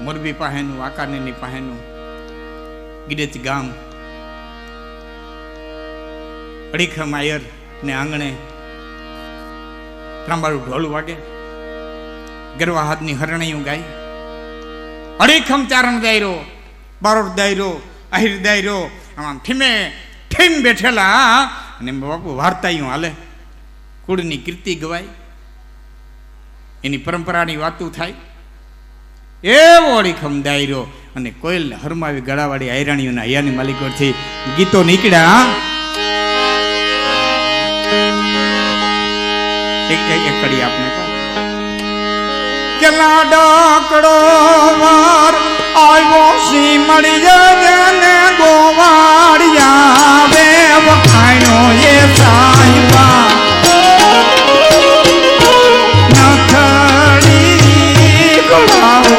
મોરબી પાસેનું વાંકાનેરની પાસેનું ગીડેચ ગામ, અડીખમ આયર ને આંગણે ત્રાંબાળું ઢોલ વાગે, ગરવા હાથની હરણીયું ગાય, અડીખમ ચારણ દાયરો, બારોટ દાયરો, આહિર દાયરો, આમ ઠીમે ઠીમ બેઠેલા અને બાપુ વાર્તાયું હાલે, કુળની કીર્તિ ગવાય, એની પરંપરાની વાતું થાય, એવો અડીખમ દાયરો. અને કોયલ હરમાવી ગળાવાળી આયરાણીઓના હૈયાની માલિકોથી ગીતો નીકળ્યા. એક કડી આપણે કેલા ડાકડો વાર આવ્યો સી મળી જને ગોવાળિયા વે વખાણ્યો એ સાઈબા નથડી ગળાઓ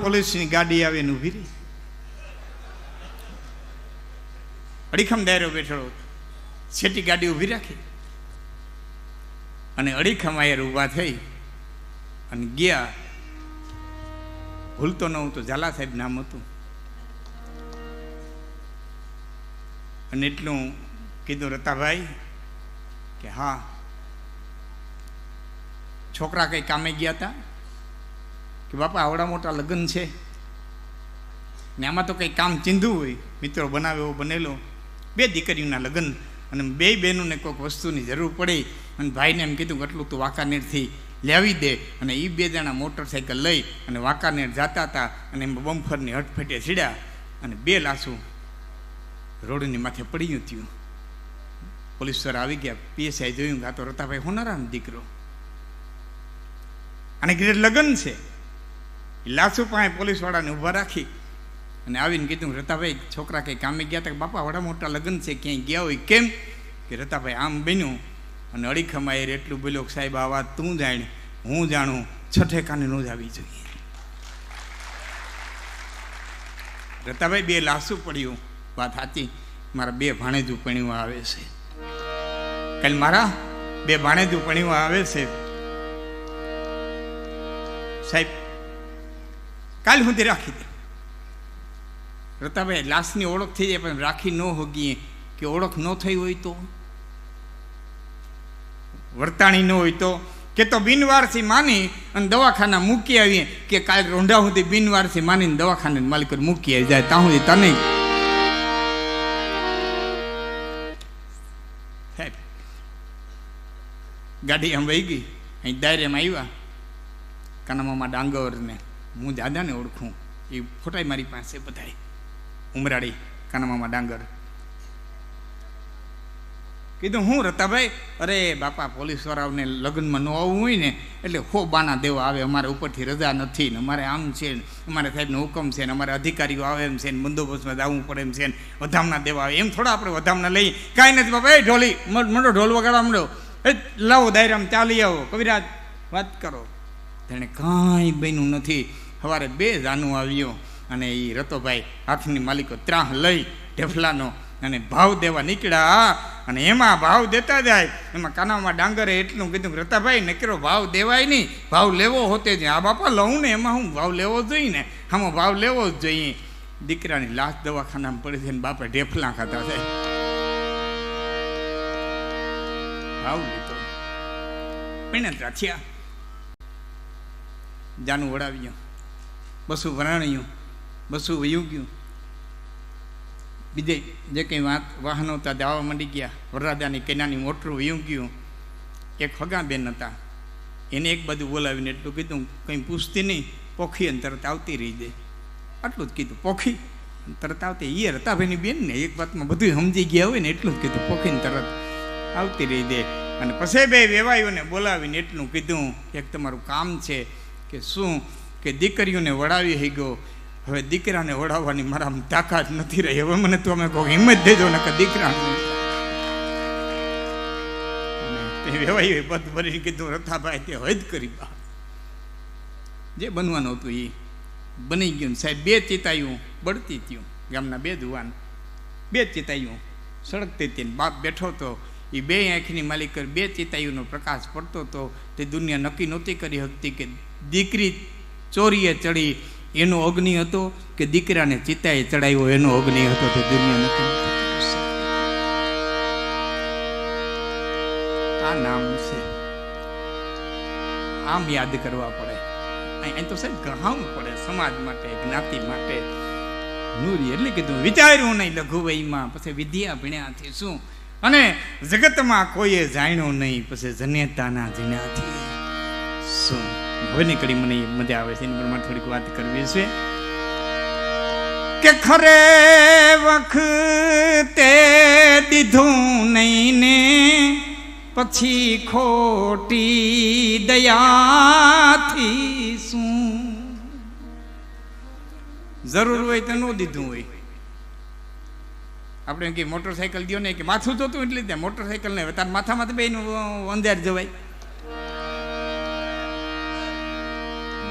પોલીસની ગાડી આવે ને ઉભી રહી. અડીખમ દાયરો બેઠેલો, છેટી ગાડી ઉભી રાખી અને અડીખમ આયર ઉભા થઈ અને ગયા. ભૂલતો ન હું તો ઝાલા સાહેબ નામ હતું. અને એટલું કીધું રતાભાઈ કે હા છોકરા કઈ કામે ગયા હતા કે બાપા આવડા મોટા લગ્ન છે ને આમાં તો કંઈ કામ ચીંધું હોય, મિત્રો બનાવ્યો બનેલો, 2 દીકરીઓના લગ્ન અને 2 બહેનોને કોઈક વસ્તુની જરૂર પડી અને ભાઈને એમ કીધું કે એટલું તું વાંકાનેરથી લાવી દે. અને એ 2 જણા મોટરસાઇકલ લઈ અને વાંકાનેર જતા હતા અને એમાં બમ્ફરની હટફેટે ચીડ્યા અને 2 લાશું રોડની માથે પડ્યું થયું. પોલીસવાળા આવી ગયા, પીએસઆઈ જોયું કે આ તો રતાભાઈ હોનારાનો દીકરો અને ઘરે લગ્ન છે. લાસુ પાસે પોલીસવાળાને ઊભા રાખી અને આવીને કીધું રતાભાઈ છોકરા કંઈ કામે ગયા હતા કે બાપા વડા મોટા લગ્ન છે, ક્યાંય ગયા હોય કેમ? કે રતાભાઈ આમ બન્યું. અને અડીખમ આયર એટલું બોલ્યો કે સાહેબ આ વાત તું જાણ હું જાણું, છઠેકાને ન જ આવી જોઈએ. રતાભાઈ 2 લાસુ પડ્યું, વાત સાચી. મારા 2 ભાણેજું પણીવા આવે છે, કાલે મારા 2 ભાણેજું પણીવા આવે છે સાહેબ, કાલ સુધી રાખી દે. રતાભાઈ લાશની ઓળખ થઈ જાય પણ રાખી ન હોગીએ કે ઓળખ ન થઈ હોય તો, વર્તાણી ન હોય તો, કે તો બિનવારસી માની અને દવાખાના મૂકી આવીએ કે કાલ રોંઢા સુધી બિનવારસી માનીને દવાખાને માલિક મૂકી આવી જાય ત્યાં સુધી તને સાહેબ. ગાડી આમ વહી ગઈ, અહીં દાયરેમાં આવ્યા. કાનામામા ડાંગર ને હું દાદાને ઓળખું, એ ફોટાઈ મારી પાસે બધાય. ઉમરાડી કાનામામા ડાંગર. કીધું હું રતાભાઈ? અરે બાપા પોલીસવાળાઓને લગ્નમાં ન આવવું હોય ને એટલે હો બાના દેવા આવે, અમારે ઉપરથી રજા નથી ને અમારે આમ છે ને અમારે સાહેબનો હુકમ છે ને અમારે અધિકારીઓ આવે એમ છે ને બંદોબસ્તમાં જવું પડે એમ છે ને વધામણા દેવા આવે. એમ થોડા આપણે વધામણા લઈએ? કાંઈ નથી બાપા. એ ઢોલી મંડો ઢોલ વગાડવા માંડો, એ લાવો દાયરામાં ચાલી આવો, કવિરાજ વાત કરો. તેણે કાંઈ બન્યું નથી. સવારે 2 જાનું આવ્યો અને એ રતોભાઈ હાથની માલિકો ત્રાહ લઈ ઢેફલાનો અને ભાવ દેવા નીકળ્યા. અને એમાં ભાવ દેતા જાય, એમાં કાનામાં ડાંગરે એટલું કીધું કે રતાભાઈ નકરો ભાવ દેવાય નહીં, ભાવ લેવો હોતે જ. આ બાપા લઉં ને એમાં હું ભાવ લેવો જોઈએ ને, આમાં ભાવ લેવો જ જોઈએ. દીકરાની લાશ દવાખાનામાં પડી છે ને બાપે ઢેફલા ખાતા છે. ભાવ લીધો, પૈણતરા થયા, જાનું વડાવ્યું, બસું વરાણ્યું, બસું વયું ગયું. બીજે જે કંઈ વાહનો હતા દાવા માંડી ગયા. વરરાજાની કન્યાની મોટરું વયું ગયું. એક હગાબેન હતા, એને એક બાજુ બોલાવીને એટલું કીધું કંઈ પૂછતી નહીં, પોખી અને તરત આવતી રહી જાય. આટલું જ કીધું, પોખી તરત આવતી. એ રતાભાઈની બેન ને એક વાતમાં બધું સમજી ગયા હોય ને એટલું જ કીધું, પોખીને તરત આવતી રહી દે. અને પછી બે વેવાઈઓને બોલાવીને એટલું કીધું એક તમારું કામ છે કે શું કે દીકરીઓને વડાવી હઈ ગયો, હવે દીકરાને વડાવવાની મારા તાકાત નથી રહી, હવે મને તો અમે કહો હિંમત દેજો ને કે દીકરાને. વેવાઈએ પદ ભરીને કીધું રથાભાઈ તે હદ કરી બા, જે બનવાનું હતું એ બની ગયું. સાહેબ 2 ચિતાયું બળતી થયું, ગામના 2 જુવાન 2 ચિતાયું સળગતી હતી. બાપ બેઠો હતો, એ 2 આંખની માલિક 2 ચિતાયુનો પ્રકાશ પડતો હતો. તે દુનિયા નક્કી નહોતી કરી શકતી કે દીકરી ચોરીએ ચડી એનો અગ્નિ હતો કે દીકરાને ચિતાએ ચડાવ્યો એનો અગ્નિ હતો. તે દુનિયા નક્કી. આ નામ છે, આમ યાદ કરવા પડે. અહીં તો સાહેબ ગહાવું પડે સમાજ માટે, જ્ઞાતિ માટે. નૂરી એટલે કીધું વિચાર્યું નહીં લઘુવયમાં, પછી વિદ્યા ભણ્યાથી શું, અને જગતમાં કોઈએ જાણ્યો નહીં, પછી જનેતાના જીણાથી શું. હવેની કડી મને મજા આવે છે, એની પર મારે થોડીક વાત કરવી છે કે ખરે વખતે દીધું નહીં ને પછી ખોટી દયાથી શું. જરૂર હોય તો ન દીધું હોય. આપણે કે મોટરસાઇકલ દો ને કે માથું જોતું એટલે ત્યાં મોટરસાઇકલ ને તાર માથામાં બેનું અંધાર જવાય.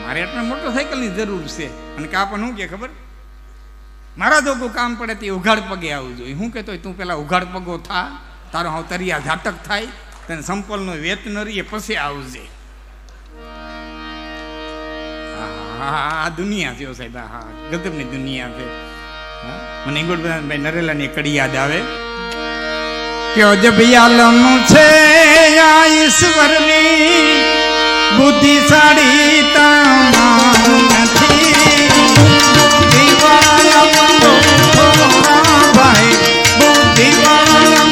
મારે એટલે મોટરસાઇકલની જરૂર છે. અને કે આપણને શું કે ખબર, મારા જોગું કામ પડે તે ઉઘાડ પગે આવવું જોઈએ. હું કહેતો તું પેલા ઉઘાડ પગો થા, તારો હાવ તરિયા ઝાટક થાય, તને સંપલનો વેત ન રહીએ પછી આવજે. હા દુનિયા છે સાહેબ, હા ગજબની દુનિયા છે. મને ભાઈ નરેલાની કડી યાદ આવે કે અજબિયાલનું છે આ ઈશ્વરની બુદ્ધિશાળી તમારું નથી. ભાઈ બુદ્ધિવાળા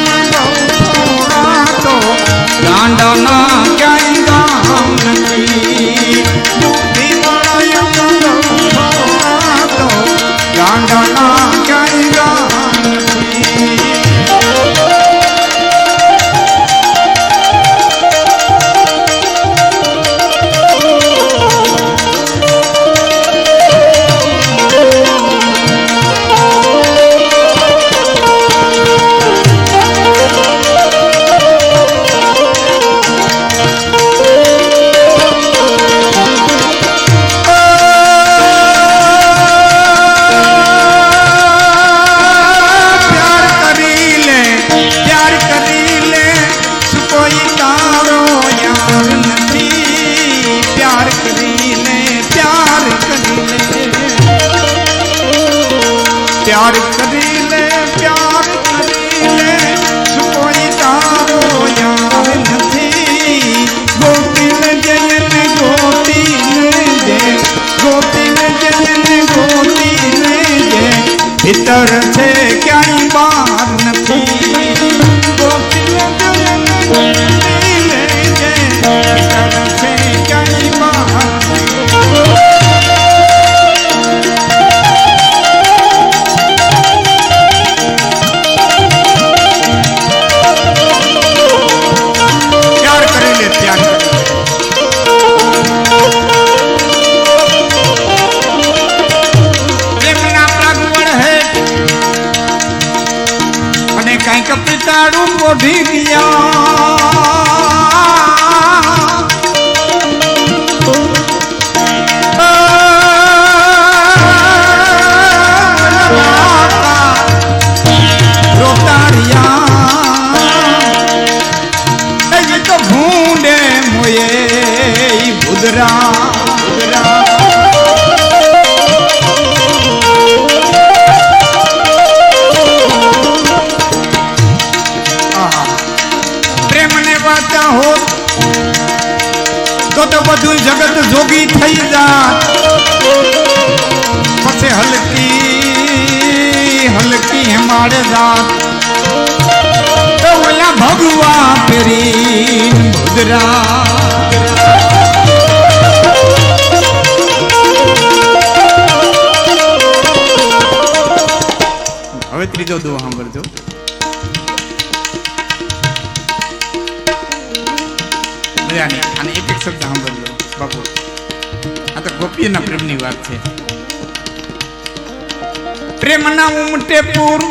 તો ગાંડાના ક્યાંય ગામ નથી. બુદ્ધિવાળા તો ગાંડાના ક્યાંય ગામ નથી. प्यार करी ले प्यार करी ले कोई तारो यार नहीं. गोती ने जयन गोती ने दे, गोती ने जयन गोती ने दे, भीतर से क्या बार नहीं. गोती ने जयन गोती ने दे, भीतर से क्या बार पिताड़ू पोढ़ी गया बुधरा प्रेम ने वाचा हो तो બધું જગત જોગી થઈ જાત પછી હલકી હલકી હેમાડે જાત તો ઓલા ભગવા ફેરી મુદ્રા હવે ત્રીજો દો સાંભળજો અને એક એક શબ્દ સાંભળજો બાપુ આ તો ગોપીના પ્રેમની વાત છે પ્રેમના ઉમટે પૂર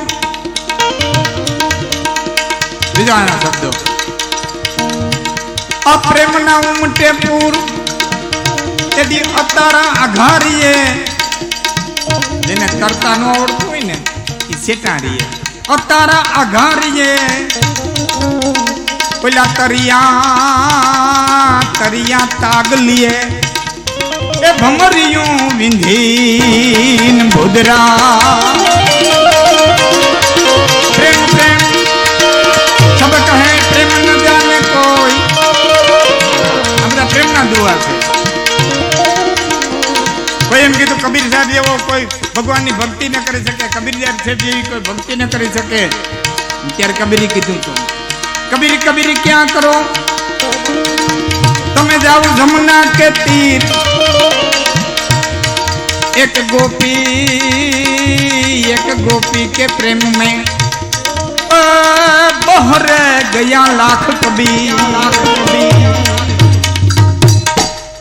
બીજો આના શબ્દો આ પ્રેમના ઉમટે પૂર તેથી અતારા આઘારીએ જેને તરતા ન આવડતું હોય ને એ સેટારીએ અતારા આઘારીએ પેલા તરિયા તરિયા તાગલીએ એ ભમરિયું વિંધીન ભુદરા પ્રેમ પ્રેમ સબ કહે પ્રેમ ન જાને કોઈ આ બધા પ્રેમના દુઆ છે કોઈ એમ કીધું કબીર સાહેબ એવો કોઈ ભગવાનની ભક્તિ ન કરી શકે કબીર સાહેબ જેવી કોઈ ભક્તિ ન કરી શકે ત્યારે કબીરે કીધું તું कबीर कबीर क्या करो तमे जाओ जमुना के तीर एक गोपी के प्रेम में बहरे गया लाख कबीर